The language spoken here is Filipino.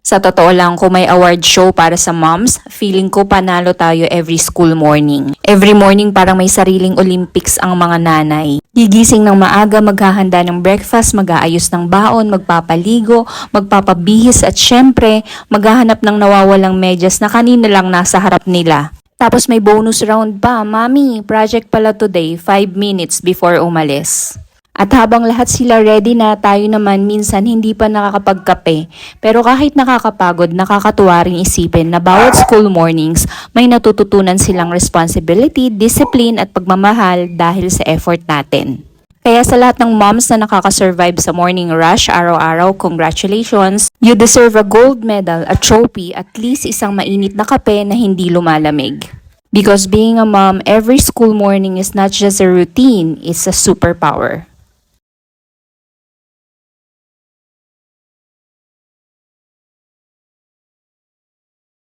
Sa totoo lang, kung may award show para sa moms, feeling ko panalo tayo every school morning. Every morning parang may sariling Olympics ang mga nanay. Gigising ng maaga, maghahanda ng breakfast, mag-aayos ng baon, magpapaligo, magpapabihis at syempre, maghahanap ng nawawalang medyas na kanina lang nasa harap nila. Tapos may bonus round pa, Mami, project pala today, 5 minutes before umalis. At habang lahat sila ready na, tayo naman minsan hindi pa nakakapagkape. Pero kahit nakakapagod, nakakatuwa ring isipin na bawat school mornings may natututunan silang responsibility, discipline at pagmamahal dahil sa effort natin. Kaya sa lahat ng moms na nakakasurvive sa morning rush araw-araw, congratulations! You deserve a gold medal, a trophy, at least isang mainit na kape na hindi lumalamig. Because being a mom every school morning is not just a routine, it's a superpower.